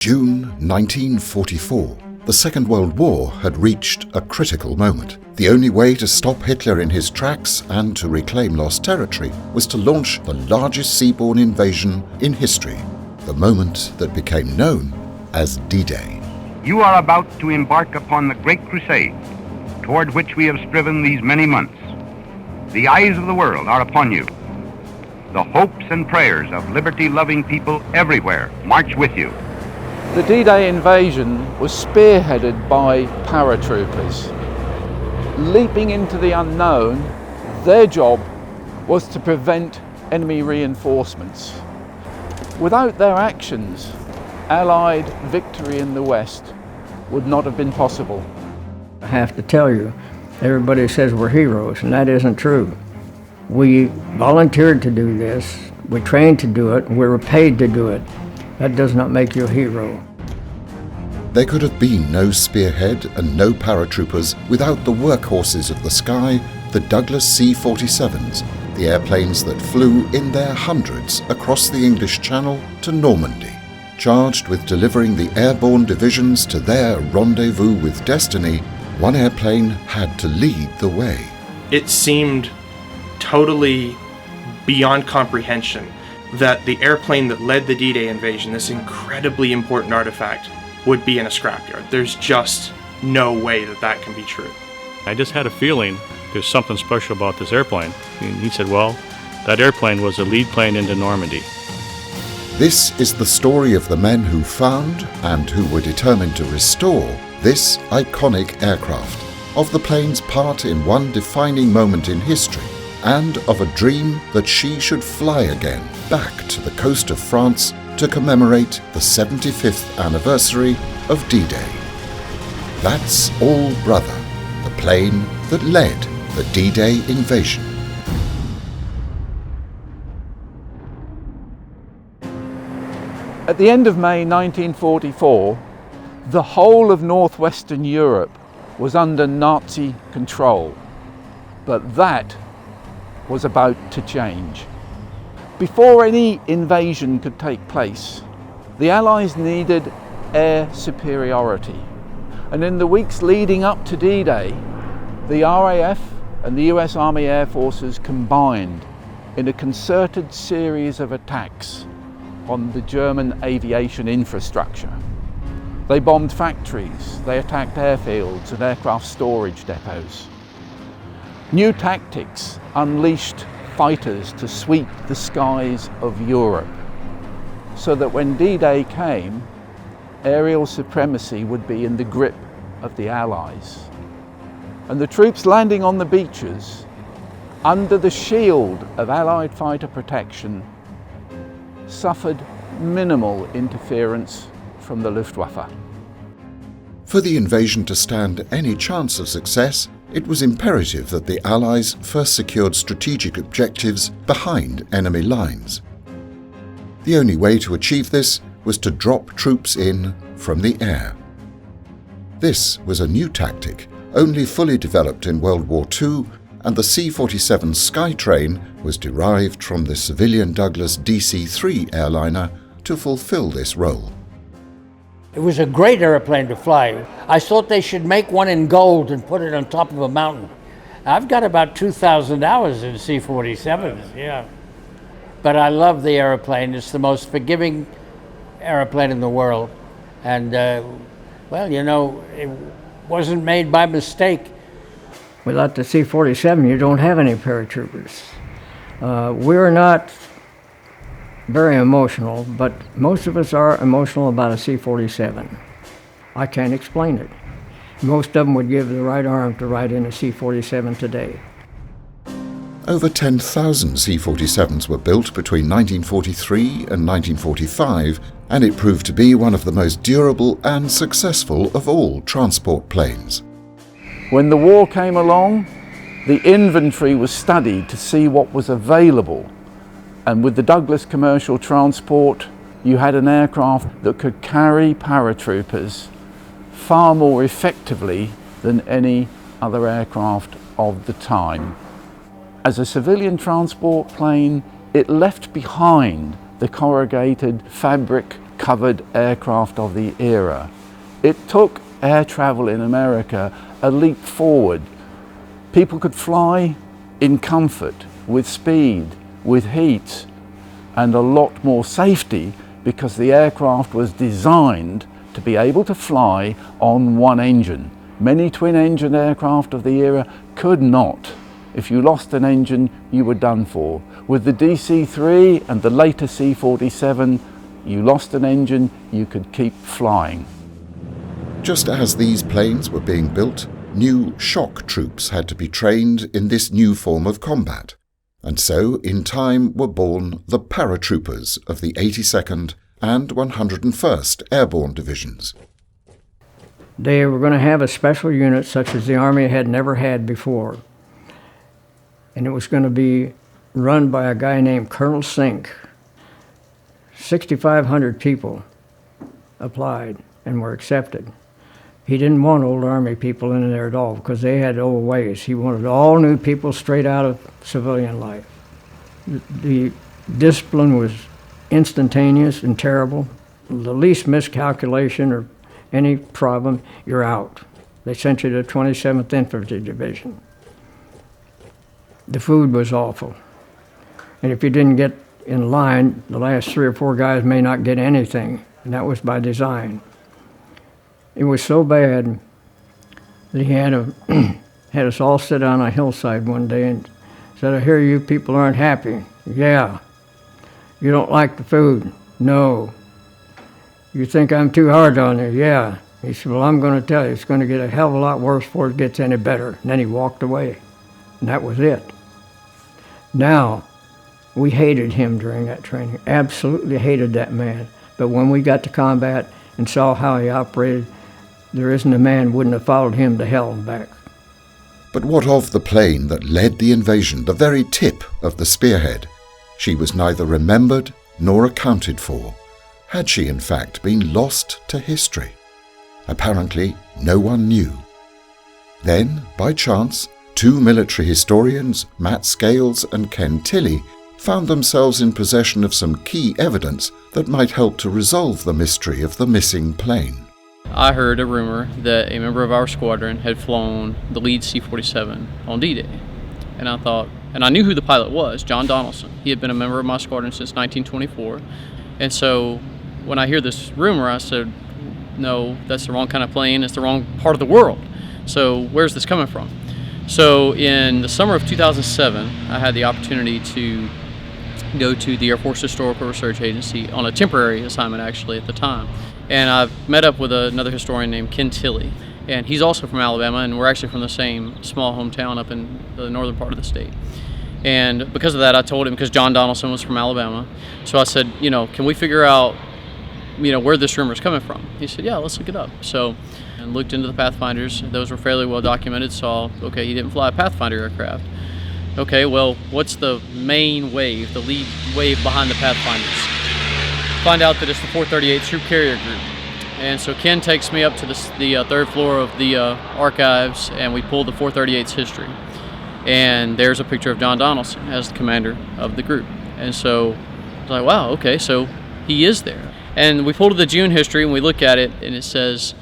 June 1944. The Second World War had reached a critical moment. The only way to stop Hitler in his tracks and to reclaim lost territory was to launch the largest seaborne invasion in history, the moment that became known as D-Day. You are about to embark upon the great crusade toward which we have striven these many months. The eyes of the world are upon you. The hopes and prayers of liberty-loving people everywhere march with you. The D-Day invasion was spearheaded by paratroopers. Leaping into the unknown, their job was to prevent enemy reinforcements. Without their actions, Allied victory in the West would not have been possible. I have to tell you, everybody says we're heroes, and that isn't true. We volunteered to do this, we trained to do it, and we were paid to do it. That does not make you a hero. There could have been no spearhead and no paratroopers without the workhorses of the sky, the Douglas C-47s, the airplanes that flew in their hundreds across the English Channel to Normandy. Charged with delivering the airborne divisions to their rendezvous with destiny, one airplane had to lead the way. It seemed totally beyond comprehension that the airplane that led the D-Day invasion, this incredibly important artifact, would be in a scrapyard. There's just no way that that can be true. I just had a feeling there's something special about this airplane. And he said, well, that airplane was the lead plane into Normandy. This is the story of the men who found and who were determined to restore this iconic aircraft, of the plane's part in one defining moment in history, and of a dream that she should fly again back to the coast of France to commemorate the 75th anniversary of D-Day. That's All Brother, the plane that led the D-Day invasion. At the end of May 1944, the whole of northwestern Europe was under Nazi control, but that was about to change. Before any invasion could take place, the Allies needed air superiority. And in the weeks leading up to D-Day, the RAF and the US Army Air Forces combined in a concerted series of attacks on the German aviation infrastructure. They bombed factories, they attacked airfields and aircraft storage depots. New tactics unleashed fighters to sweep the skies of Europe, so that when D-Day came, aerial supremacy would be in the grip of the Allies. And the troops landing on the beaches, under the shield of Allied fighter protection, suffered minimal interference from the Luftwaffe. For the invasion to stand any chance of success, it was imperative that the Allies first secured strategic objectives behind enemy lines. The only way to achieve this was to drop troops in from the air. This was a new tactic, only fully developed in World War II, and the C-47 Skytrain was derived from the civilian Douglas DC-3 airliner to fulfill this role. It was a great airplane to fly. I thought they should make one in gold and put it on top of a mountain. I've got about 2,000 hours in C-47s, yeah. But I love the airplane. It's the most forgiving airplane in the world. And, well, you know, it wasn't made by mistake. Without the C-47, you don't have any paratroopers. We're not very emotional, but most of us are emotional about a C-47. I can't explain it. Most of them would give the right arm to ride in a C-47 today. Over 10,000 C-47s were built between 1943 and 1945, and it proved to be one of the most durable and successful of all transport planes. When the war came along, the inventory was studied to see what was available. And with the Douglas commercial transport, you had an aircraft that could carry paratroopers far more effectively than any other aircraft of the time. As a civilian transport plane, it left behind the corrugated fabric covered aircraft of the era. It took air travel in America a leap forward. People could fly in comfort, with speed, with heat, and a lot more safety, because the aircraft was designed to be able to fly on one engine. Many twin-engine aircraft of the era could not. If you lost an engine, you were done for. With the DC-3 and the later C-47, you lost an engine, you could keep flying. Just as these planes were being built, new shock troops had to be trained in this new form of combat. And so, in time, were born the paratroopers of the 82nd and 101st Airborne Divisions. They were going to have a special unit such as the Army had never had before. And it was going to be run by a guy named Colonel Sink. 6,500 people applied and were accepted. He didn't want old Army people in there at all because they had old ways. He wanted all new people straight out of civilian life. The discipline was instantaneous and terrible. The least miscalculation or any problem, you're out. They sent you to 27th Infantry Division. The food was awful. And if you didn't get in line, the last 3 or 4 guys may not get anything, and that was by design. It was so bad that he had us all sit on a hillside one day and said, "I hear you people aren't happy." "Yeah." "You don't like the food?" "No." "You think I'm too hard on you?" "Yeah." He said, "Well, I'm going to tell you, it's going to get a hell of a lot worse before it gets any better." And then he walked away, and that was it. Now, we hated him during that training, absolutely hated that man. But when we got to combat and saw how he operated, there isn't a man wouldn't have followed him to hell and back. But what of the plane that led the invasion, the very tip of the spearhead? She was neither remembered nor accounted for. Had she, in fact, been lost to history? Apparently, no one knew. Then, by chance, 2 military historians, Matt Scales and Ken Tilley, found themselves in possession of some key evidence that might help to resolve the mystery of the missing plane. I heard a rumor that a member of our squadron had flown the lead C-47 on D-Day. And I thought, and I knew who the pilot was, John Donaldson. He had been a member of my squadron since 1924. And so when I hear this rumor, I said, no, that's the wrong kind of plane. It's the wrong part of the world. So where's this coming from? So in the summer of 2007, I had the opportunity to go to the Air Force Historical Research Agency on a temporary assignment, actually, at the time. And I met up with another historian named Ken Tilley, and he's also from Alabama, and we're actually from the same small hometown up in the northern part of the state. And because of that, I told him, because John Donaldson was from Alabama, so I said, can we figure out, where this rumor is coming from? He said, yeah, let's look it up. So I looked into the Pathfinders. Those were fairly well documented, saw, okay, he didn't fly a Pathfinder aircraft. Okay, well, what's the main wave, the lead wave behind the Pathfinders? Find out that it's the 438 Troop Carrier Group. And so Ken takes me up to the 3rd floor of the archives, and we pull the 438's history. And there's a picture of John Donaldson as the commander of the group. And so I was like, wow, okay, so he is there. And we pull to the June history, and we look at it, and it says,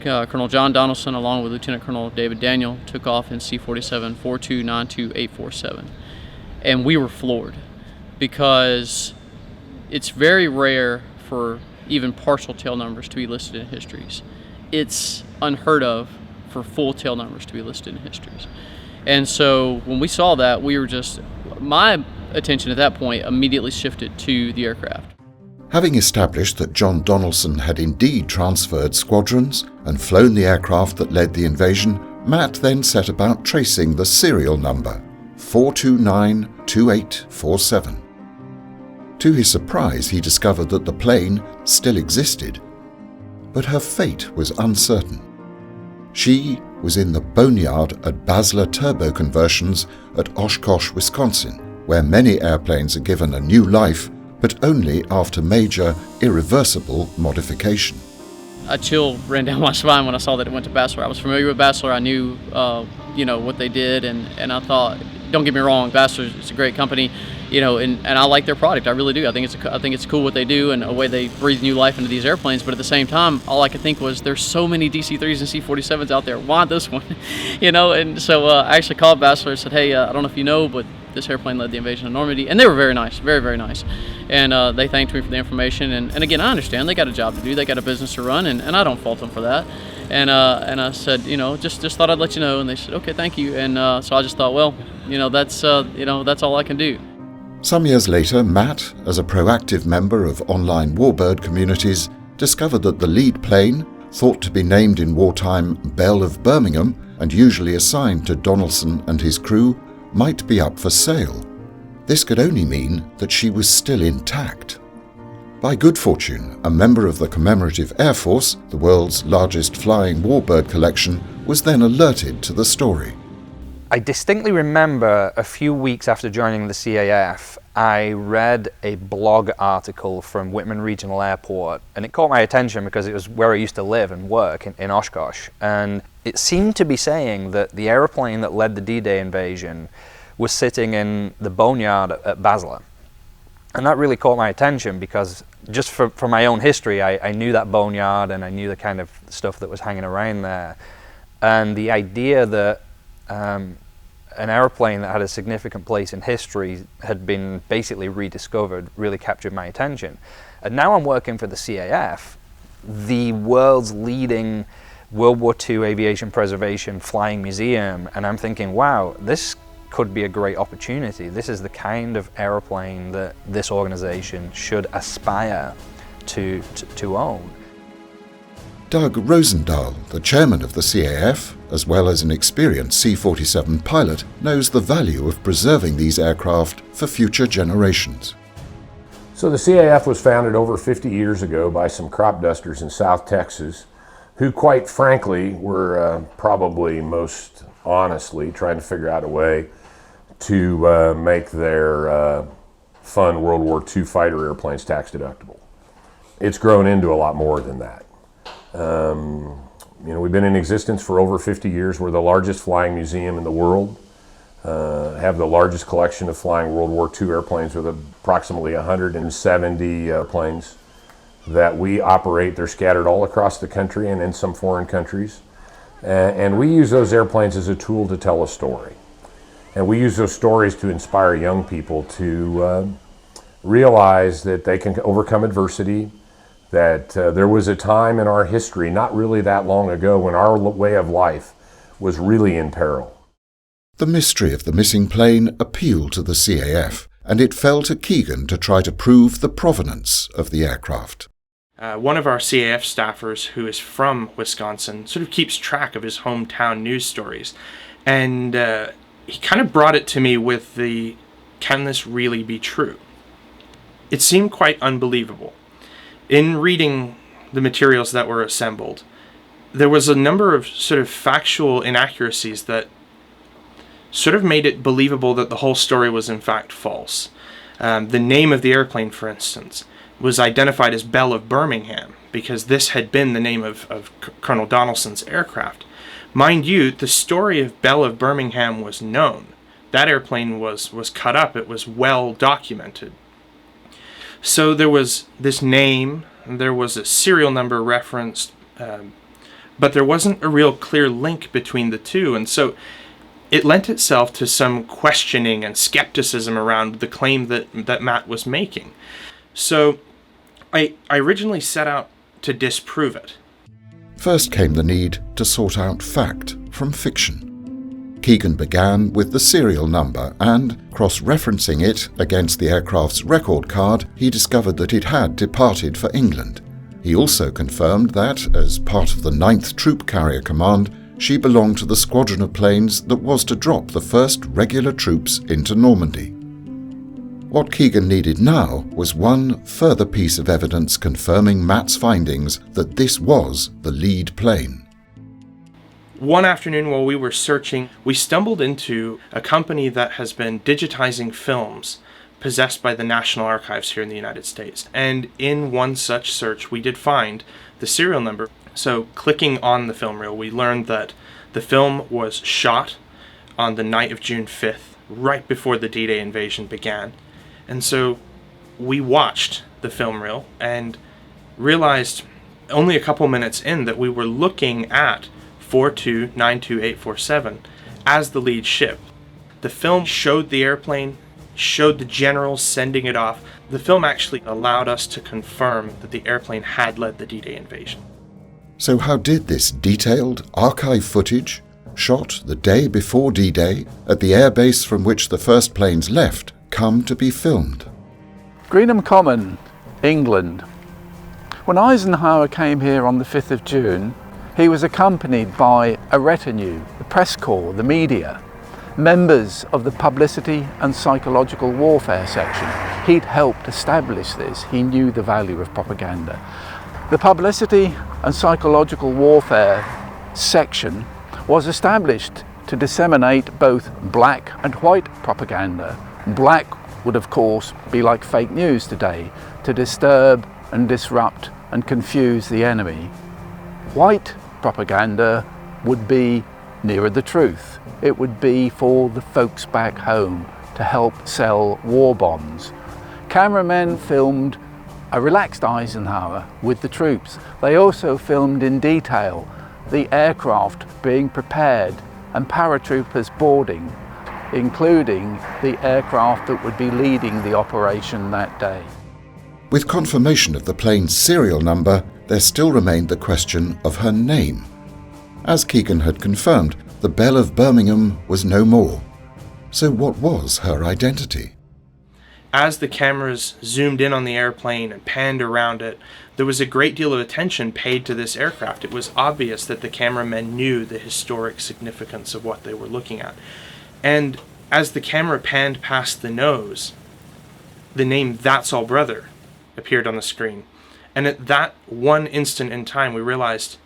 Colonel John Donaldson, along with Lieutenant Colonel David Daniel, took off in C-47 4292847. And we were floored, because it's very rare for even partial tail numbers to be listed in histories. It's unheard of for full tail numbers to be listed in histories. And so when we saw that, we were my attention at that point immediately shifted to the aircraft. Having established that John Donaldson had indeed transferred squadrons and flown the aircraft that led the invasion, Matt then set about tracing the serial number, 4292847. To his surprise, he discovered that the plane still existed, but her fate was uncertain. She was in the boneyard at Basler Turbo Conversions at Oshkosh, Wisconsin, where many airplanes are given a new life, but only after major, irreversible modification. A chill ran down my spine when I saw that it went to Basler. I was familiar with Basler. I knew, what they did, and I thought, don't get me wrong, Basler's is a great company, you know, and I like their product. I really do. I think it's cool what they do and a way they breathe new life into these airplanes. But at the same time, all I could think was, there's so many DC-3s and C-47s out there. Why this one? You know, and so I actually called Basler and said, hey, I don't know if you know, but this airplane led the invasion of Normandy. And they were very nice, very, very nice. And they thanked me for the information. And again, I understand they got a job to do. They got a business to run, and I don't fault them for that. And I said, you know, just thought I'd let you know. And they said, okay, thank you. And so I just thought, well, you know, that's all I can do. Some years later, Matt, as a proactive member of online warbird communities, discovered that the lead plane, thought to be named in wartime Belle of Birmingham and usually assigned to Donaldson and his crew, might be up for sale. This could only mean that she was still intact. By good fortune, a member of the Commemorative Air Force, the world's largest flying warbird collection, was then alerted to the story. I distinctly remember a few weeks after joining the CAF, I read a blog article from Whitman Regional Airport, and it caught my attention because it was where I used to live and work in Oshkosh. And it seemed to be saying that the aeroplane that led the D-Day invasion was sitting in the boneyard at Basler. And that really caught my attention because just from my own history, I knew that boneyard and I knew the kind of stuff that was hanging around there. And the idea that an airplane that had a significant place in history had been basically rediscovered really captured my attention. And now I'm working for the CAF, the world's leading World War II aviation preservation flying museum, and I'm thinking, wow, this could be a great opportunity. This is the kind of airplane that this organization should aspire to own. Doug Rosendahl, the chairman of the CAF, as well as an experienced C-47 pilot, knows the value of preserving these aircraft for future generations. So the CAF was founded over 50 years ago by some crop dusters in South Texas, who quite frankly were probably most honestly trying to figure out a way to make their fun World War II fighter airplanes tax deductible. It's grown into a lot more than that. You know, we've been in existence for over 50 years. We're the largest flying museum in the world. Have the largest collection of flying World War II airplanes with approximately 170 airplanes that we operate. They're scattered all across the country and in some foreign countries. And we use those airplanes as a tool to tell a story. And we use those stories to inspire young people to realize that they can overcome adversity, that there was a time in our history, not really that long ago, when our way of life was really in peril. The mystery of the missing plane appealed to the CAF, and it fell to Keegan to try to prove the provenance of the aircraft. One of our CAF staffers, who is from Wisconsin, sort of keeps track of his hometown news stories. And he kind of brought it to me with the, can this really be true? It seemed quite unbelievable. In reading the materials that were assembled, there was a number of sort of factual inaccuracies that sort of made it believable that the whole story was in fact false. The name of the airplane, for instance, was identified as Belle of Birmingham because this had been the name of Colonel Donaldson's aircraft. Mind you, the story of Belle of Birmingham was known. That airplane was cut up. It was well documented. So there was this name, there was a serial number referenced, but there wasn't a real clear link between the two. And so it lent itself to some questioning and skepticism around the claim that Matt was making. So I originally set out to disprove it. First came the need to sort out fact from fiction. Keegan began with the serial number and, cross-referencing it against the aircraft's record card, he discovered that it had departed for England. He also confirmed that, as part of the 9th Troop Carrier Command, she belonged to the squadron of planes that was to drop the first regular troops into Normandy. What Keegan needed now was one further piece of evidence confirming Matt's findings that this was the lead plane. One afternoon while we were searching, we stumbled into a company that has been digitizing films possessed by the National Archives here in the United States. And in one such search, we did find the serial number. So clicking on the film reel, we learned that the film was shot on the night of June 5th, right before the D-Day invasion began. And so we watched the film reel and realized only a couple minutes in that we were looking at 4292847 as the lead ship. The film showed the airplane, showed the generals sending it off. The film actually allowed us to confirm that the airplane had led the D-Day invasion. So how did this detailed archive footage, shot the day before D-Day at the airbase from which the first planes left, come to be filmed? Greenham Common, England. When Eisenhower came here on the 5th of June, he was accompanied by a retinue, the press corps, the media, members of the publicity and psychological warfare section. He'd helped establish this. He knew the value of propaganda. The publicity and psychological warfare section was established to disseminate both black and white propaganda. Black would of course be like fake news today, to disturb and disrupt and confuse the enemy. White propaganda would be nearer the truth. It would be for the folks back home to help sell war bonds. Cameramen filmed a relaxed Eisenhower with the troops. They also filmed in detail the aircraft being prepared and paratroopers boarding, including the aircraft that would be leading the operation that day. With confirmation of the plane's serial number, there still remained the question of her name. As Keegan had confirmed, the Belle of Birmingham was no more. So what was her identity? As the cameras zoomed in on the airplane and panned around it, there was a great deal of attention paid to this aircraft. It was obvious that the cameramen knew the historic significance of what they were looking at. And as the camera panned past the nose, the name That's All Brother appeared on the screen. And at that one instant in time, we realized,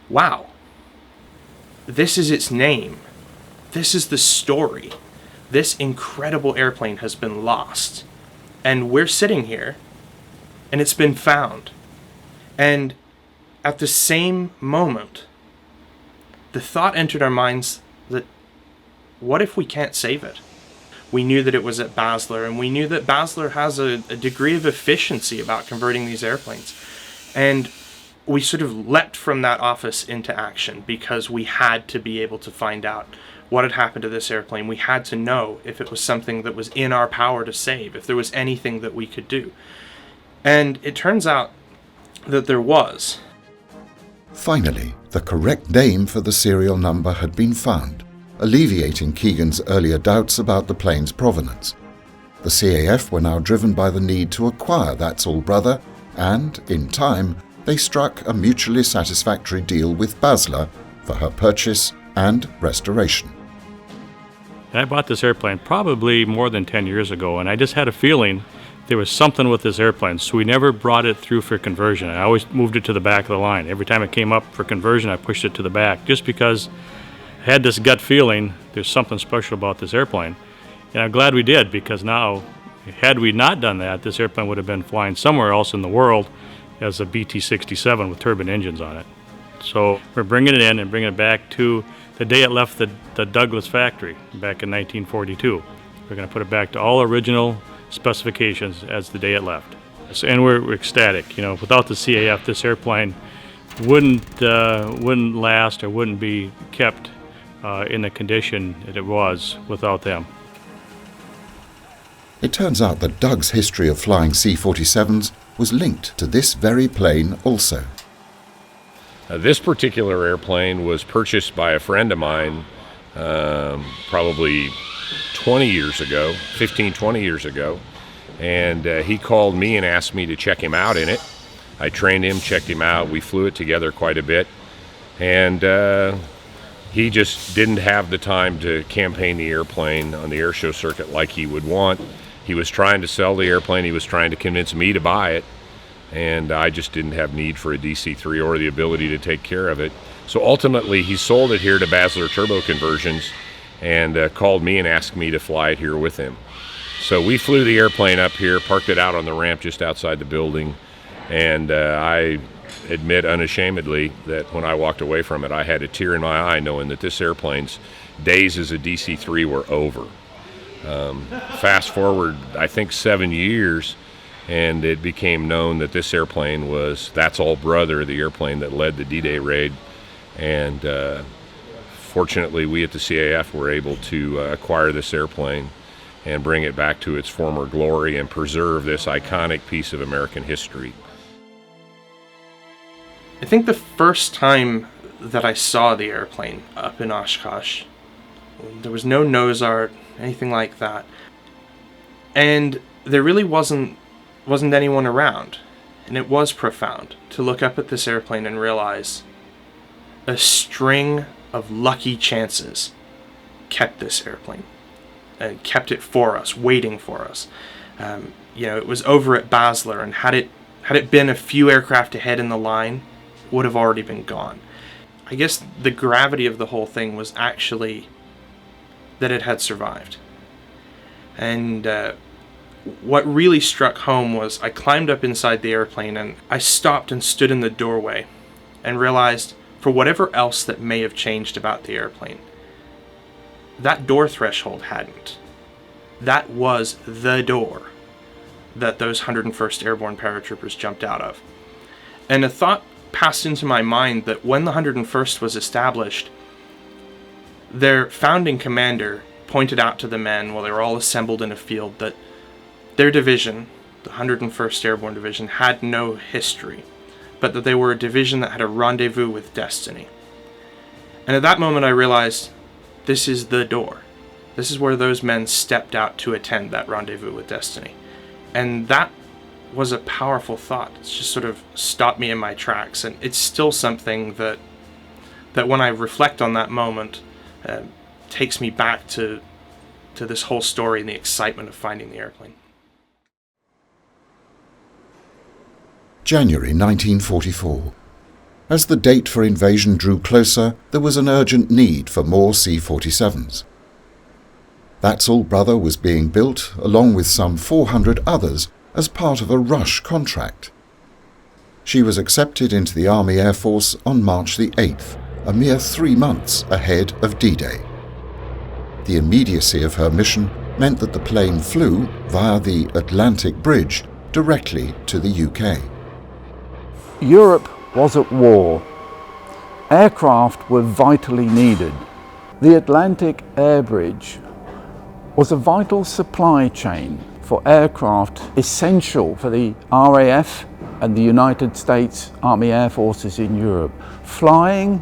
wow, this is its name. This is the story. This incredible airplane has been lost. And we're sitting here, and it's been found. And at the same moment, the thought entered our minds that, what if we can't save it? We knew that it was at Basler, and we knew that Basler has a degree of efficiency about converting these airplanes. And we sort of leapt from that office into action because we had to be able to find out what had happened to this airplane. We had to know if it was something that was in our power to save, if there was anything that we could do. And it turns out that there was. Finally, the correct name for the serial number had been found, alleviating Keegan's earlier doubts about the plane's provenance. The CAF were now driven by the need to acquire That's All Brother, and, in time, they struck a mutually satisfactory deal with Basler for her purchase and restoration. I bought this airplane probably more than 10 years ago, and I just had a feeling there was something with this airplane, so we never brought it through for conversion. I always moved it to the back of the line. Every time it came up for conversion, I pushed it to the back, just because I had this gut feeling there's something special about this airplane. And I'm glad we did, because now, had we not done that, this airplane would have been flying somewhere else in the world as a BT-67 with turbine engines on it. So we're bringing it in and bringing it back to the day it left the Douglas factory back in 1942. We're going to put it back to all original specifications as the day it left. And we're ecstatic. You know, without the CAF, this airplane wouldn't last or wouldn't be kept in the condition that it was without them. It turns out that Doug's history of flying C-47s was linked to this very plane also. This particular airplane was purchased by a friend of mine probably 20 years ago, 15, 20 years ago, and he called me and asked me to check him out in it. I trained him, checked him out, we flew it together quite a bit, and he just didn't have the time to campaign the airplane on the airshow circuit like he would want. He was trying to sell the airplane, he was trying to convince me to buy it, and I just didn't have need for a DC-3 or the ability to take care of it. So ultimately, he sold it here to Basler Turbo Conversions and called me and asked me to fly it here with him. So we flew the airplane up here, parked it out on the ramp just outside the building, and I admit unashamedly that when I walked away from it, I had a tear in my eye knowing that this airplane's days as a DC-3 were over. Fast forward, I think 7 years, and it became known that this airplane was That's All Brother, the airplane that led the D-Day raid. And fortunately, we at the CAF were able to acquire this airplane and bring it back to its former glory and preserve this iconic piece of American history. I think the first time that I saw the airplane up in Oshkosh, there was no nose art, anything like that. And there really wasn't anyone around. And it was profound to look up at this airplane and realize a string of lucky chances kept this airplane and kept it for us, waiting for us. It was over at Basler, and had it been a few aircraft ahead in the line, it would have already been gone. I guess the gravity of the whole thing was actually that it had survived. And what really struck home was I climbed up inside the airplane and I stopped and stood in the doorway and realized, for whatever else that may have changed about the airplane, that door threshold hadn't. That was the door that those 101st Airborne paratroopers jumped out of. And a thought passed into my mind that when the 101st was established, their founding commander pointed out to the men while they were all assembled in a field that their division, the 101st Airborne Division, had no history, but that they were a division that had a rendezvous with destiny. And at that moment I realized, this is the door. This is where those men stepped out to attend that rendezvous with destiny. And that was a powerful thought. It's just sort of stopped me in my tracks. And it's still something that when I reflect on that moment, takes me back to this whole story and the excitement of finding the airplane. January 1944. As the date for invasion drew closer, there was an urgent need for more C-47s. That's All Brother was being built, along with some 400 others, as part of a rush contract. She was accepted into the Army Air Force on March the 8th, a mere 3 months ahead of D-Day. The immediacy of her mission meant that the plane flew via the Atlantic Bridge directly to the UK. Europe was at war. Aircraft were vitally needed. The Atlantic Air Bridge was a vital supply chain for aircraft essential for the RAF and the United States Army Air Forces in Europe, flying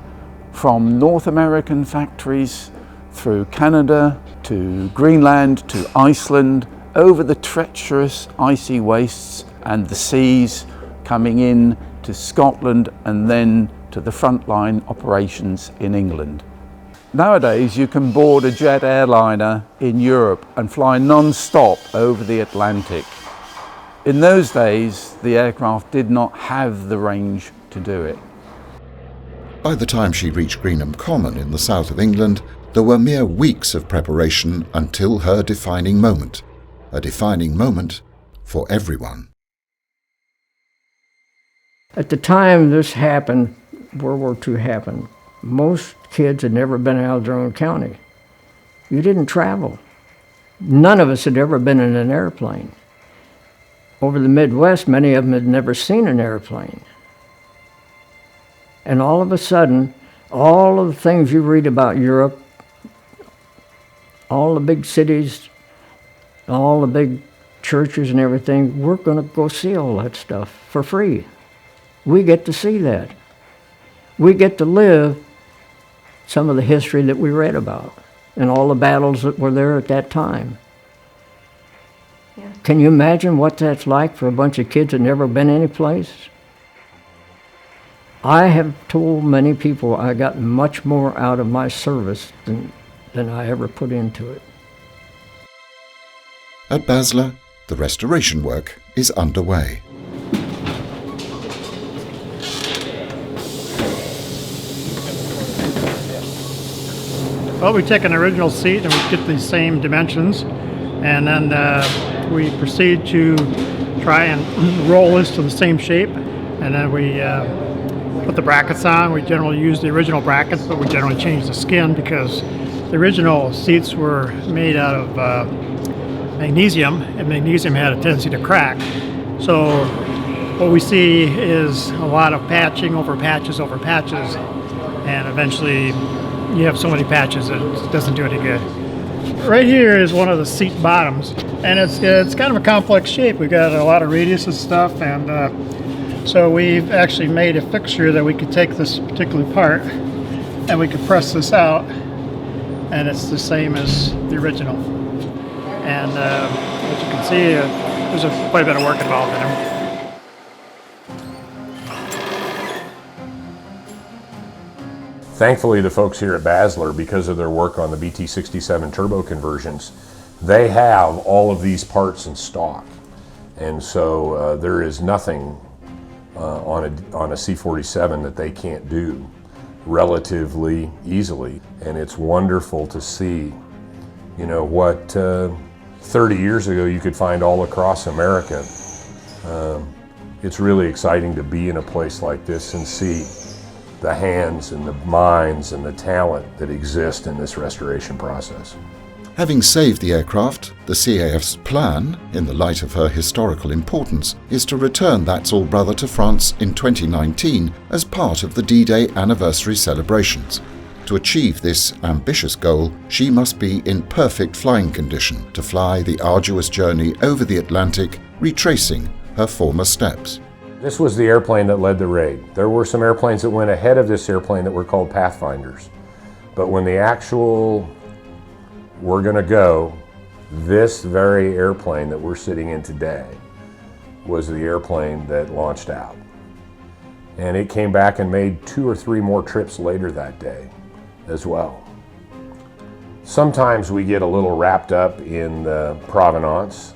from North American factories through Canada to Greenland to Iceland, over the treacherous icy wastes and the seas, coming in to Scotland and then to the frontline operations in England. Nowadays you can board a jet airliner in Europe and fly non-stop over the Atlantic. In those days the aircraft did not have the range to do it. By the time she reached Greenham Common in the south of England, there were mere weeks of preparation until her defining moment. A defining moment for everyone. At the time this happened, World War II happened, most kids had never been out of their own county. You didn't travel. None of us had ever been in an airplane. Over the Midwest, many of them had never seen an airplane. And all of a sudden, all of the things you read about Europe, all the big cities, all the big churches and everything, we're going to go see all that stuff for free. We get to see that. We get to live some of the history that we read about and all the battles that were there at that time. Yeah. Can you imagine what that's like for a bunch of kids that never been anyplace? I have told many people I got much more out of my service than I ever put into it. At Basler, the restoration work is underway. Well, we take an original seat and we get these same dimensions, and then we proceed to try and roll this to the same shape, and then we put the brackets on. We generally use the original brackets, but we generally change the skin because The original seats were made out of magnesium, and magnesium had a tendency to crack. So what we see is a lot of patching over patches over patches, and eventually you have so many patches that it doesn't do any good. Right here is one of the seat bottoms, and it's kind of a complex shape. We've got a lot of radius and stuff, and so we've actually made a fixture that we could take this particular part and we could press this out, and it's the same as the original. And as you can see, there's quite a bit of work involved in them. Thankfully, the folks here at Basler, because of their work on the BT-67 turbo conversions, they have all of these parts in stock. And so there is nothing on a C-47 that they can't do relatively easily. And it's wonderful to see, you know, what 30 years ago you could find all across America. It's really exciting to be in a place like this and see the hands and the minds and the talent that exist in this restoration process. Having saved the aircraft, the CAF's plan, in the light of her historical importance, is to return That's All Brother to France in 2019 as part of the D-Day anniversary celebrations. To achieve this ambitious goal, she must be in perfect flying condition to fly the arduous journey over the Atlantic, retracing her former steps. This was the airplane that led the raid. There were some airplanes that went ahead of this airplane that were called Pathfinders. But when the actual we're going to go, this very airplane that we're sitting in today was the airplane that launched out. And it came back and made 2 or 3 more trips later that day as well. Sometimes we get a little wrapped up in the provenance.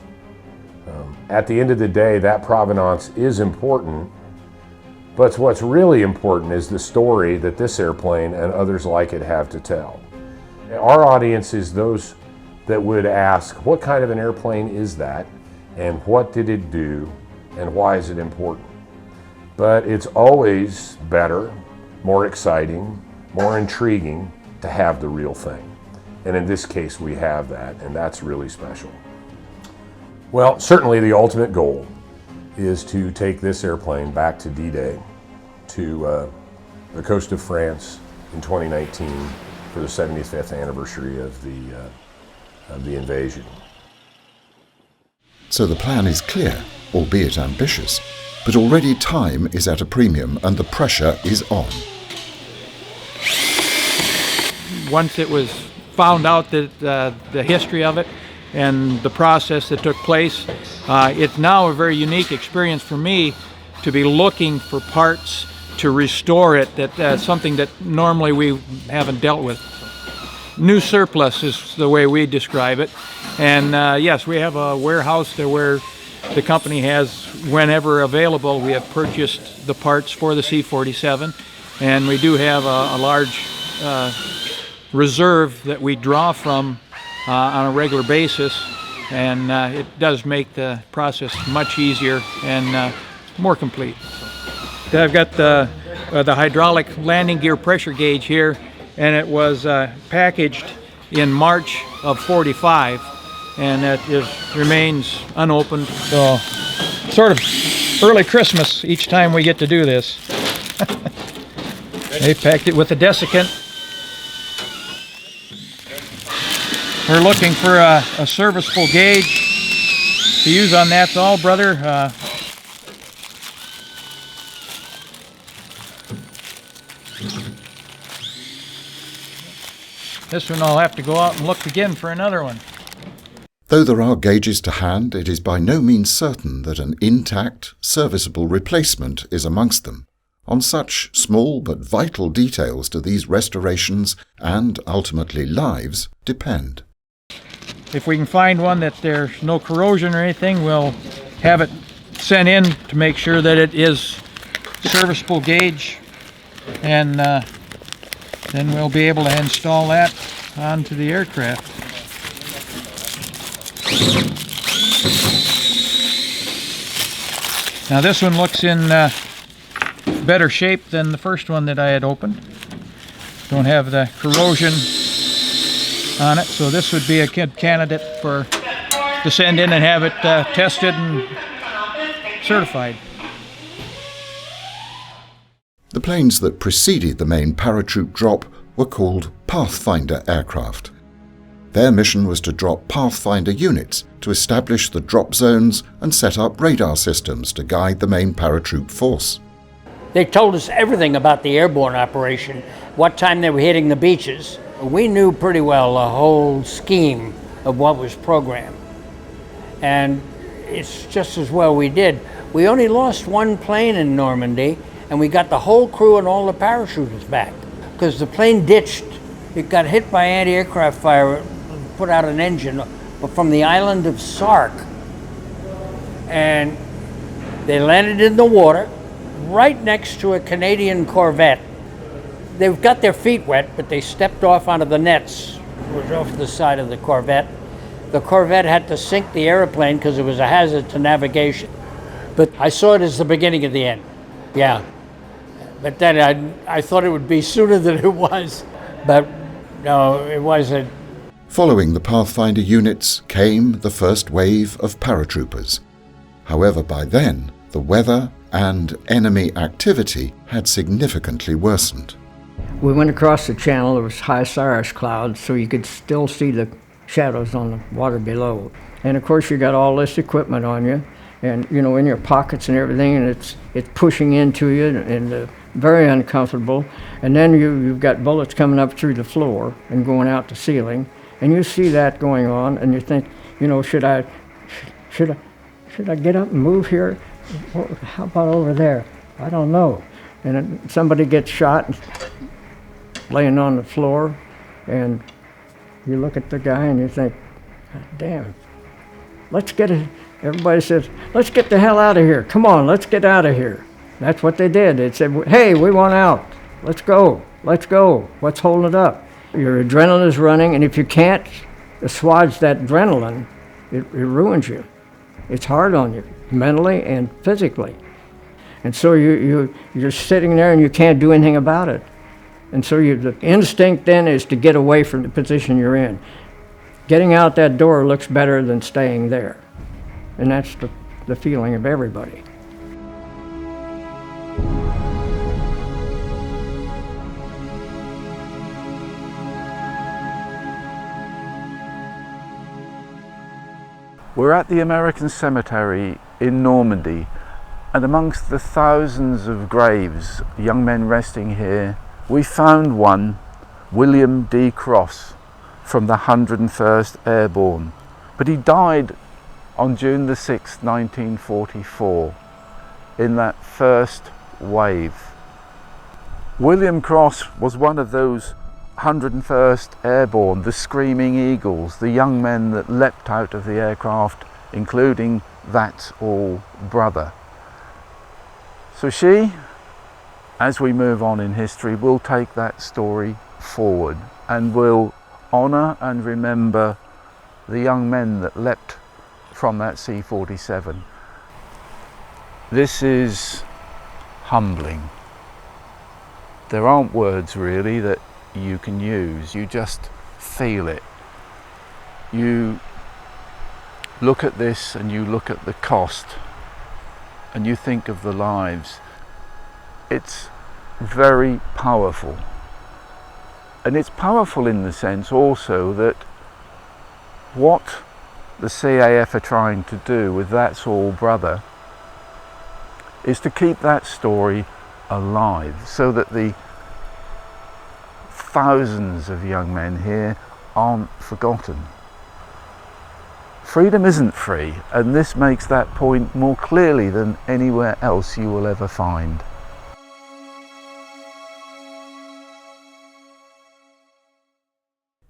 At the end of the day, that provenance is important, but what's really important is the story that this airplane and others like it have to tell. Our audience is those that would ask, what kind of an airplane is that, and what did it do, and why is it important? But it's always better, more exciting, more intriguing to have the real thing. And in this case, we have that, and that's really special. Well, certainly the ultimate goal is to take this airplane back to D-Day, to the coast of France in 2019 for the 75th anniversary of the invasion. So the plan is clear, albeit ambitious, but already time is at a premium and the pressure is on. Once it was found out that the history of it and the process that took place, it's now a very unique experience for me to be looking for parts to restore it. That's something that normally we haven't dealt with. New surplus is the way we describe it. And yes, we have a warehouse there where the company has, whenever available, we have purchased the parts for the C-47, and we do have a large reserve that we draw from on a regular basis, and it does make the process much easier and more complete. I've got the hydraulic landing gear pressure gauge here, and it was packaged in March of ⁴, and it remains unopened. So sort of early Christmas each time we get to do this. They packed it with a desiccant. We're looking for a serviceable gauge to use on That's All Brother. This one I'll have to go out and look again for another one. Though there are gauges to hand, it is by no means certain that an intact, serviceable replacement is amongst them. On such small but vital details do these restorations and ultimately lives depend. If we can find one that there's no corrosion or anything, we'll have it sent in to make sure that it is serviceable gauge, and then we'll be able to install that onto the aircraft. Now this one looks in better shape than the first one that I had opened. Don't have the corrosion on it. So this would be a good candidate to send in and have it tested and certified. The planes that preceded the main paratroop drop were called Pathfinder aircraft. Their mission was to drop Pathfinder units to establish the drop zones and set up radar systems to guide the main paratroop force. They told us everything about the airborne operation, what time they were hitting the beaches. We knew pretty well the whole scheme of what was programmed. And it's just as well we did. We only lost one plane in Normandy, and we got the whole crew and all the parachutists back. Because the plane ditched, it got hit by anti-aircraft fire, put out an engine from the island of Sark. And they landed in the water, right next to a Canadian Corvette. They've got their feet wet, but they stepped off onto the nets, was off the side of the Corvette. The Corvette had to sink the airplane because it was a hazard to navigation. But I saw it as the beginning of the end, yeah. But then I thought it would be sooner than it was, but no, it wasn't. Following the Pathfinder units came the first wave of paratroopers. However, by then, the weather and enemy activity had significantly worsened. We went across the channel. There was high cirrus clouds, so you could still see the shadows on the water below. And of course, you got all this equipment on you, and you know, in your pockets and everything, and it's pushing into you, and very uncomfortable. And then you've got bullets coming up through the floor and going out the ceiling, and you see that going on, and you think, you know, should I get up and move here? How about over there? I don't know. And then somebody gets shot, laying on the floor, and you look at the guy and you think, damn, let's get it. Everybody says, let's get the hell out of here. Come on, let's get out of here. That's what they did. They said, hey, we want out. Let's go. Let's go. What's holding it up? Your adrenaline is running, and if you can't assuage that adrenaline, it ruins you. It's hard on you, mentally and physically. And so you're sitting there and you can't do anything about it. And so the instinct then is to get away from the position you're in. Getting out that door looks better than staying there. And that's the feeling of everybody. We're at the American cemetery in Normandy, and amongst the thousands of graves, young men resting here, we found one, William D. Cross, from the 101st Airborne. But he died on June the 6th, 1944, in that first wave. William Cross was one of those 101st Airborne, the Screaming Eagles, the young men that leapt out of the aircraft, including That's All Brother. So she, as we move on in history, will take that story forward and will honour and remember the young men that leapt from that C-47. This is humbling. There aren't words really that you can use, you just feel it. You look at this and you look at the cost and you think of the lives. It's very powerful. And it's powerful in the sense also that what the CAF are trying to do with That's All Brother is to keep that story alive so that the thousands of young men here aren't forgotten. Freedom isn't free, and this makes that point more clearly than anywhere else you will ever find.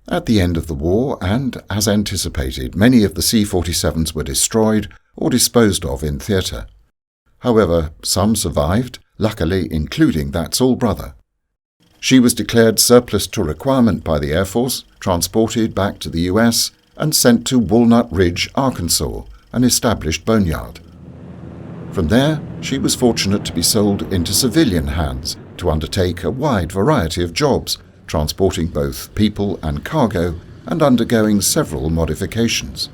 At the end of the war, and as anticipated, many of the C-47s were destroyed or disposed of in theatre. However, some survived, luckily including That's All Brother. She was declared surplus to requirement by the Air Force, transported back to the US, and sent to Walnut Ridge, Arkansas, an established boneyard. From there, she was fortunate to be sold into civilian hands to undertake a wide variety of jobs, transporting both people and cargo, and undergoing several modifications.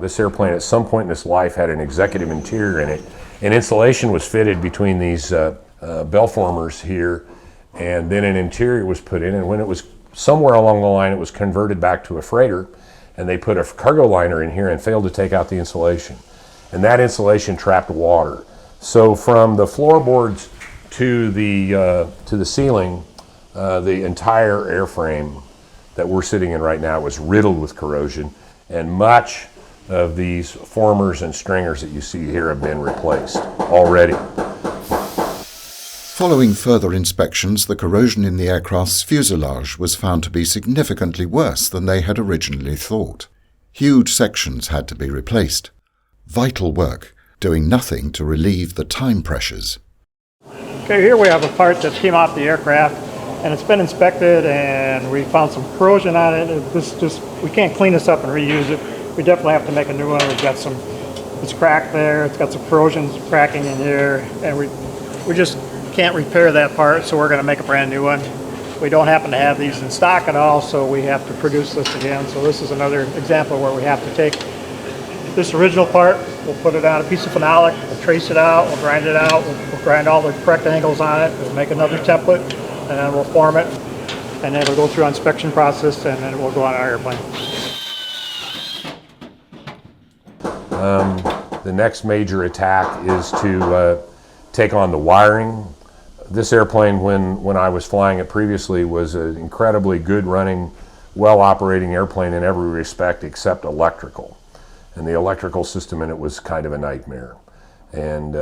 This airplane at some point in its life had an executive interior in it, and insulation was fitted between these bell formers here, and then an interior was put in, and when it was somewhere along the line it was converted back to a freighter, and they put a cargo liner in here and failed to take out the insulation, and that insulation trapped water. So from the floorboards to the ceiling, the entire airframe that we're sitting in right now was riddled with corrosion, and much of these formers and stringers that you see here have been replaced already. Following further inspections, the corrosion in the aircraft's fuselage was found to be significantly worse than they had originally thought. Huge sections had to be replaced. Vital work, doing nothing to relieve the time pressures. Okay, here we have a part that came off the aircraft, and it's been inspected, and we found some corrosion on it. We can't clean this up and reuse it. We definitely have to make a new one. We've got it's cracked there, it's got some corrosion cracking in here, and we just can't repair that part, so we're going to make a brand new one. We don't happen to have these in stock at all, so we have to produce this again. So this is another example where we have to take this original part, we'll put it on a piece of phenolic, we'll trace it out, we'll grind it out, we'll grind all the correct angles on it, we'll make another template, and then we'll form it, and then it'll go through our inspection process, and then it will go on our airplane. The next major attack is to take on the wiring. This airplane, when I was flying it previously, was an incredibly good running, well-operating airplane in every respect except electrical. And the electrical system in it was kind of a nightmare. And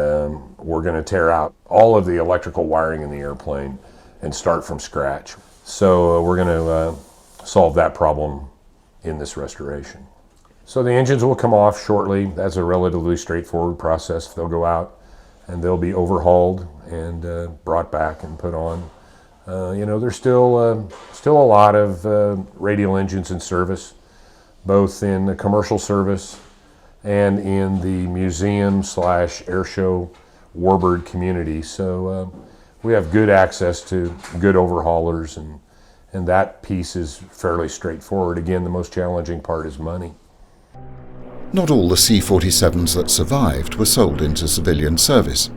we're going to tear out all of the electrical wiring in the airplane and start from scratch. So we're going to solve that problem in this restoration. So the engines will come off shortly. That's a relatively straightforward process. They'll go out and they'll be overhauled and brought back and put on. There's still a lot of radial engines in service, both in the commercial service and in the museum/airshow warbird community. So we have good access to good overhaulers, and that piece is fairly straightforward. Again, the most challenging part is money. Not all the C-47s that survived were sold into civilian service.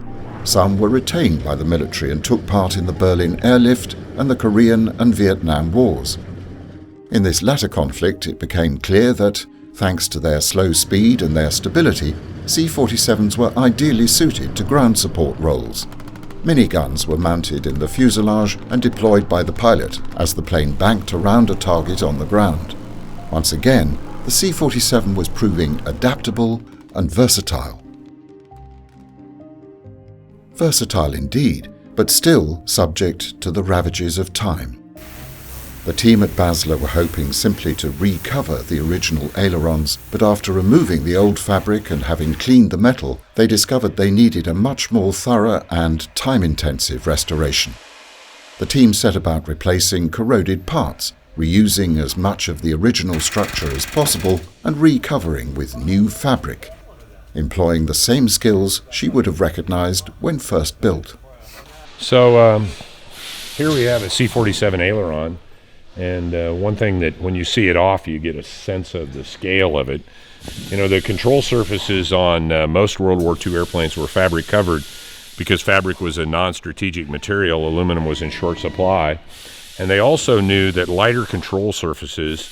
Some were retained by the military and took part in the Berlin airlift and the Korean and Vietnam Wars. In this latter conflict, it became clear that, thanks to their slow speed and their stability, C-47s were ideally suited to ground support roles. Miniguns were mounted in the fuselage and deployed by the pilot as the plane banked around a target on the ground. Once again, the C-47 was proving adaptable and versatile. Versatile indeed, but still subject to the ravages of time. The team at Basler were hoping simply to recover the original ailerons, but after removing the old fabric and having cleaned the metal, they discovered they needed a much more thorough and time-intensive restoration. The team set about replacing corroded parts, reusing as much of the original structure as possible and recovering with new fabric, employing the same skills she would have recognized when first built. So here we have a C-47 aileron, and one thing that when you see it off you get a sense of the scale of it. The control surfaces on most World War II airplanes were fabric covered because fabric was a non-strategic material. Aluminum was in short supply. And they also knew that lighter control surfaces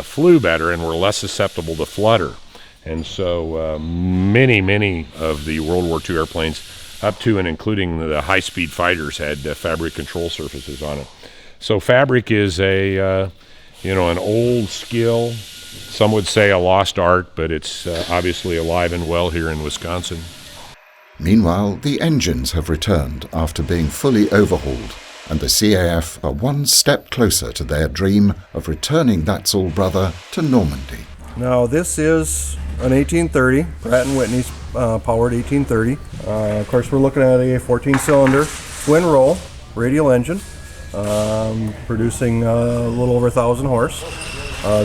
flew better and were less susceptible to flutter. And so many of the World War II airplanes, up to and including the high-speed fighters, had fabric control surfaces on it. So fabric is an old skill. Some would say a lost art, but it's obviously alive and well here in Wisconsin. Meanwhile, the engines have returned after being fully overhauled, and the CAF are one step closer to their dream of returning that soul brother to Normandy. Now this is an 1830, Pratt & Whitney's powered 1830. Of course we're looking at a 14-cylinder twin roll radial engine, producing a little over 1,000 horse.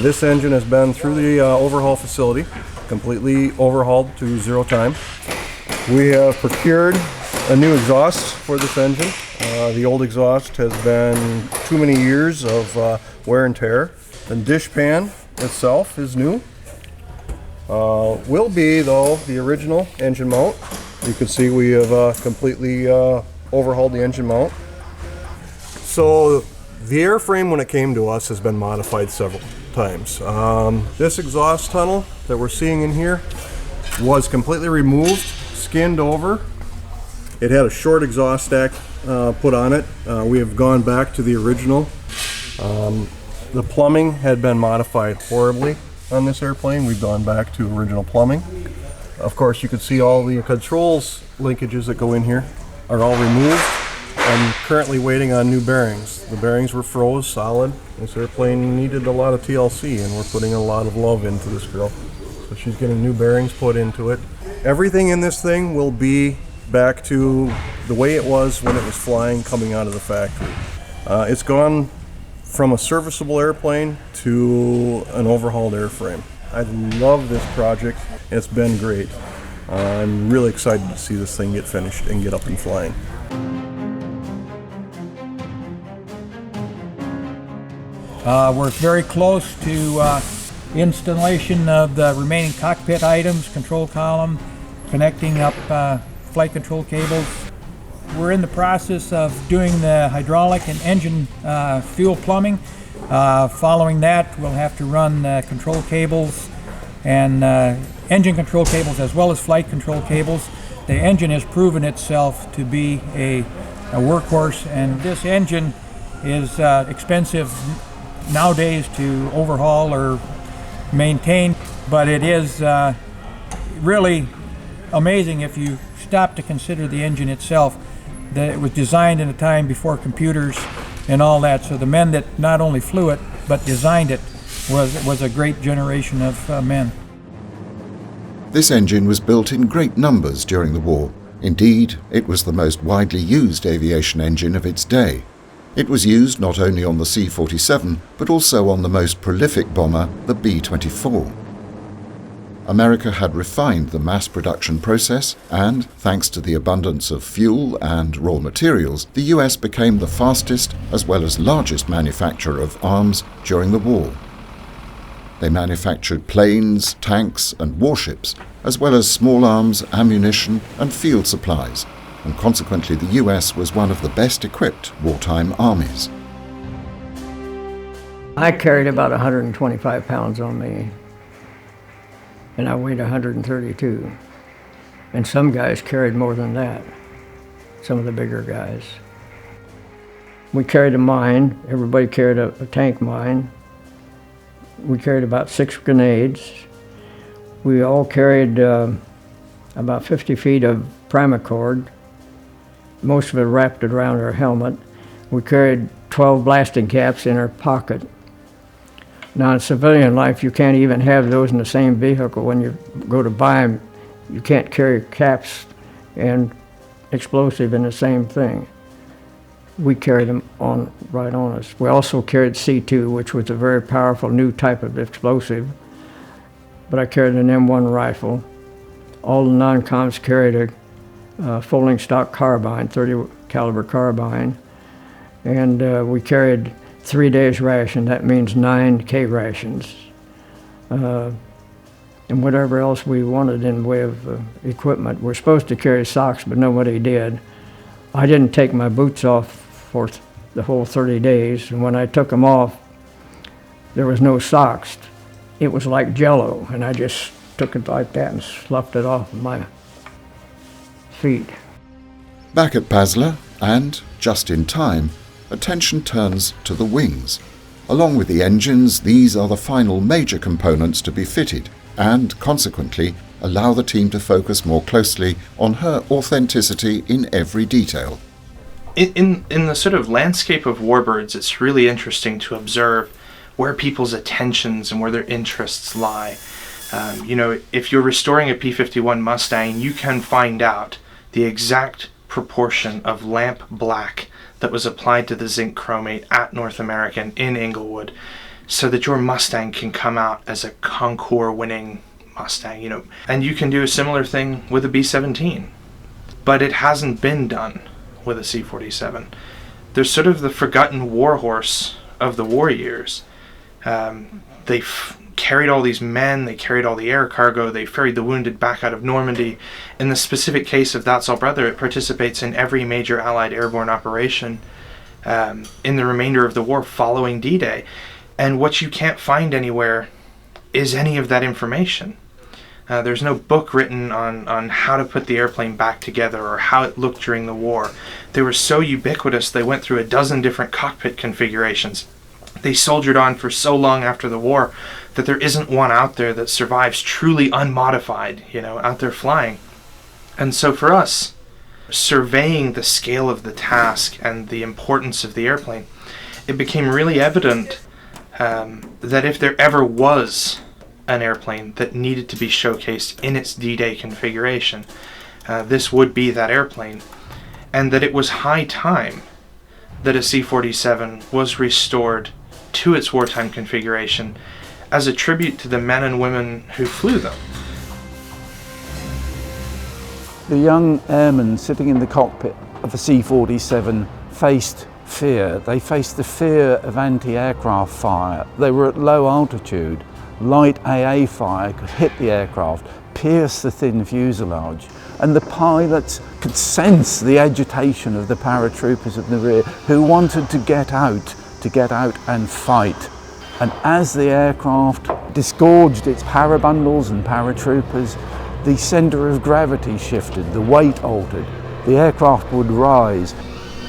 This engine has been through the overhaul facility, completely overhauled to 0 time. We have procured a new exhaust for this engine. The old exhaust has been too many years of wear and tear. The dishpan itself is new. Will be, though, the original engine mount. You can see we have completely overhauled the engine mount. So the airframe, when it came to us, has been modified several times. This exhaust tunnel that we're seeing in here was completely removed, skinned over. It had a short exhaust stack put on it. We have gone back to the original. The plumbing had been modified horribly on this airplane. We've gone back to original plumbing. Of course, you can see all the controls linkages that go in here are all removed. I'm currently waiting on new bearings. The bearings were froze solid. This airplane needed a lot of TLC, and we're putting a lot of love into this girl. So she's getting new bearings put into it. Everything in this thing will be back to the way it was when it was flying coming out of the factory. It's gone from a serviceable airplane to an overhauled airframe. I love this project. It's been great. I'm really excited to see this thing get finished and get up and flying. We're very close to installation of the remaining cockpit items, control column, connecting up flight control cables. We're in the process of doing the hydraulic and engine fuel plumbing. Following that, we'll have to run control cables and engine control cables as well as flight control cables. The engine has proven itself to be a workhorse, and this engine is expensive nowadays to overhaul or maintain, but it is really amazing if you stop to consider the engine itself, that it was designed in a time before computers and all that. So the men that not only flew it but designed it was a great generation of men. This engine was built in great numbers during the war. Indeed, it was the most widely used aviation engine of its day. It was used not only on the C-47, but also on the most prolific bomber, the B-24. America had refined the mass production process, and, thanks to the abundance of fuel and raw materials, the US became the fastest as well as largest manufacturer of arms during the war. They manufactured planes, tanks, and warships, as well as small arms, ammunition, and field supplies, and consequently the US was one of the best equipped wartime armies. I carried about 125 pounds on me, and I weighed 132. And some guys carried more than that, some of the bigger guys. We carried a mine. Everybody carried a tank mine. We carried about 6 grenades. We all carried about 50 feet of primacord. Most of it wrapped around our helmet. We carried 12 blasting caps in our pocket. Now in civilian life, you can't even have those in the same vehicle. When you go to buy them, you can't carry caps and explosive in the same thing. We carried them right on us. We also carried C2, which was a very powerful new type of explosive. But I carried an M1 rifle. All the non-coms carried a folding stock carbine, 30 caliber carbine. And we carried 3 days ration. That means 9 K rations. And whatever else we wanted in the way of equipment. We're supposed to carry socks, but nobody did. I didn't take my boots off for the whole 30 days, and when I took them off, there was no socks. It was like Jell-O, and I just took it like that and sloughed it off of my feet. Back at Basler, and just in time, attention turns to the wings. Along with the engines, these are the final major components to be fitted, and consequently allow the team to focus more closely on her authenticity in every detail. In the sort of landscape of warbirds, it's really interesting to observe where people's attentions and where their interests lie. If you're restoring a P-51 Mustang, you can find out the exact proportion of lamp black that was applied to the zinc chromate at North American in Inglewood, so that your Mustang can come out as a Concours winning Mustang, And you can do a similar thing with a B-17, but it hasn't been done with a C-47. They're sort of the forgotten warhorse of the war years, They carried all these men, they carried all the air cargo, they ferried the wounded back out of Normandy. In the specific case of That's All Brother, it participates in every major Allied airborne operation in the remainder of the war following D-Day. And what you can't find anywhere is any of that information. There's no book written on how to put the airplane back together or how it looked during the war. They were so ubiquitous, they went through a dozen different cockpit configurations. They soldiered on for so long after the war that there isn't one out there that survives truly unmodified, out there flying. And so for us, surveying the scale of the task and the importance of the airplane, it became really evident that if there ever was an airplane that needed to be showcased in its D-Day configuration, this would be that airplane, and that it was high time that a C-47 was restored to its wartime configuration as a tribute to the men and women who flew them. The young airmen sitting in the cockpit of a C-47 faced fear. They faced the fear of anti-aircraft fire. They were at low altitude. Light AA fire could hit the aircraft, pierce the thin fuselage, and the pilots could sense the agitation of the paratroopers at the rear who wanted to get out and fight. And as the aircraft disgorged its parabundles and paratroopers, the centre of gravity shifted, the weight altered, the aircraft would rise.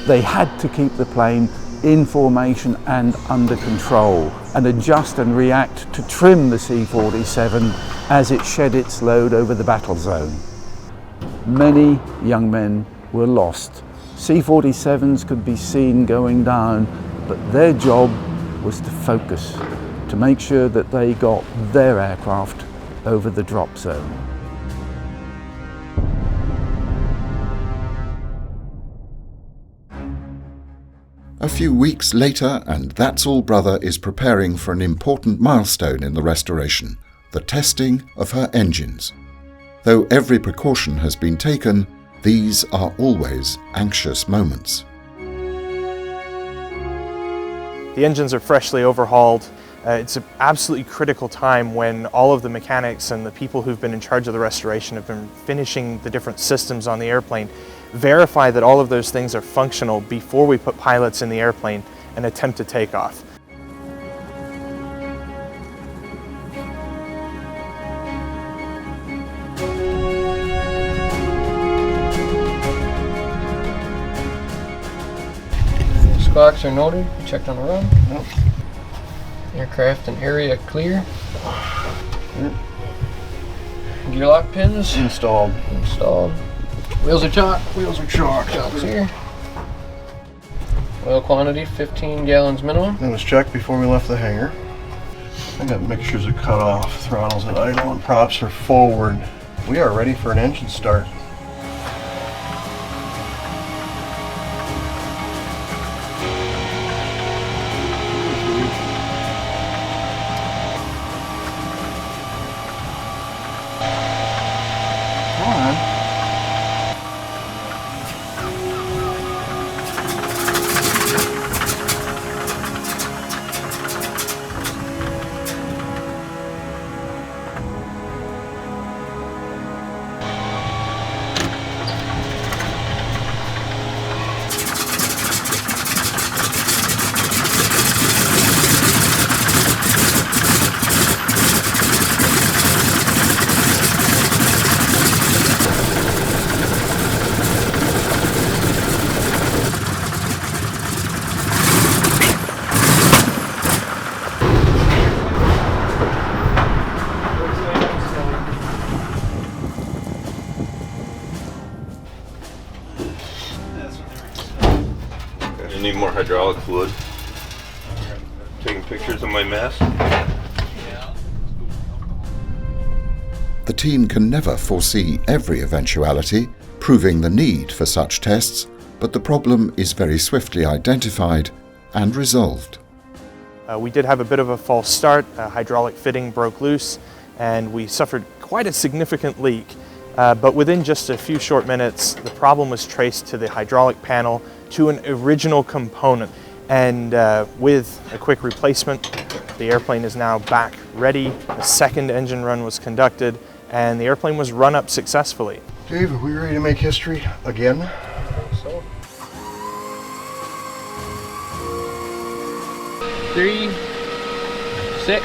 They had to keep the plane in formation and under control and adjust and react to trim the C-47 as it shed its load over the battle zone. Many young men were lost. C-47s could be seen going down, but their job was to focus, to make sure that they got their aircraft over the drop zone. A few weeks later, and That's All Brother is preparing for an important milestone in the restoration, the testing of her engines. Though every precaution has been taken, these are always anxious moments. The engines are freshly overhauled. It's an absolutely critical time when all of the mechanics and the people who've been in charge of the restoration have been finishing the different systems on the airplane, verify that all of those things are functional before we put pilots in the airplane and attempt to take off. Sparks are noted, checked on the run. Nope. Aircraft and area clear. Yep. Gear lock pins installed. Wheels are chock. Chocks here. Oil quantity 15 gallons minimum. It was checked before we left the hangar. I got mixtures of cut off, throttles at idle, and props are forward. We are ready for an engine start. Need more hydraulic fluid. Taking pictures of my mess. The team can never foresee every eventuality, proving the need for such tests, but the problem is very swiftly identified and resolved. We did have a bit of a false start. A hydraulic fitting broke loose and we suffered quite a significant leak. But within just a few short minutes, the problem was traced to the hydraulic panel, to an original component. And with a quick replacement, The airplane is now back ready. The second engine run was conducted, and the airplane was run up successfully. Dave, are we ready to make history again? I think so. 3, 6,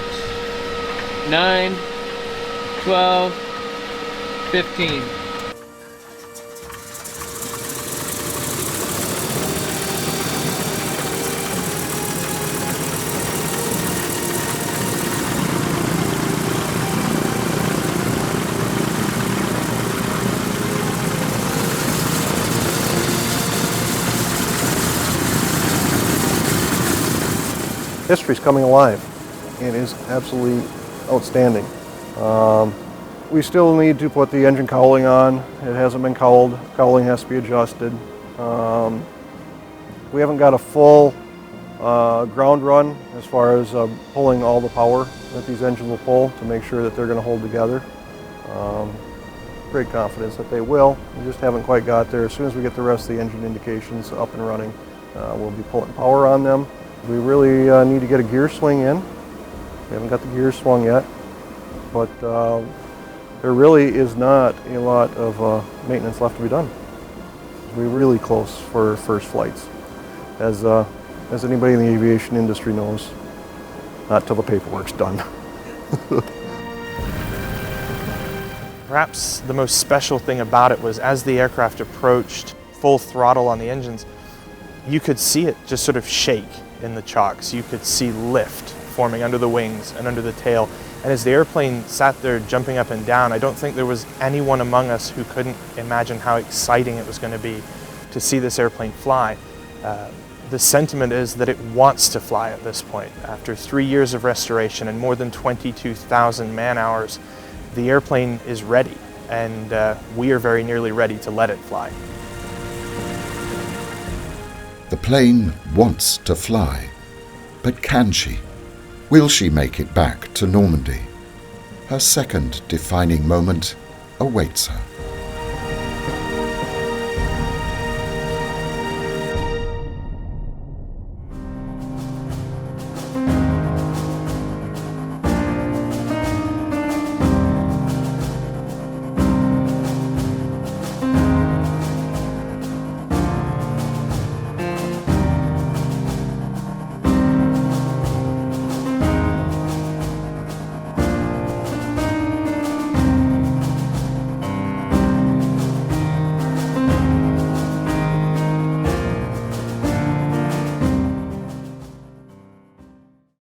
9, 12, 15. History's coming alive. It is absolutely outstanding. We still need to put the engine cowling on. It hasn't been cowled. Cowling has to be adjusted. We haven't got a full ground run as far as pulling all the power that these engines will pull to make sure that they're going to hold together. Great confidence that they will. We just haven't quite got there. As soon as we get the rest of the engine indications up and running, we'll be pulling power on them. We really need to get a gear swing in. We haven't got the gear swung yet, but there really is not a lot of maintenance left to be done. We're really close for first flights. As anybody in the aviation industry knows, not till the paperwork's done. Perhaps the most special thing about it was as the aircraft approached full throttle on the engines, you could see it just sort of shake in the chocks. You could see lift forming under the wings and under the tail. And as the airplane sat there jumping up and down, I don't think there was anyone among us who couldn't imagine how exciting it was going to be to see this airplane fly. The sentiment is that it wants to fly at this point. After 3 years of restoration and more than 22,000 man-hours, the airplane is ready, and we are very nearly ready to let it fly. The plane wants to fly, but can she? Will she make it back to Normandy? Her second defining moment awaits her.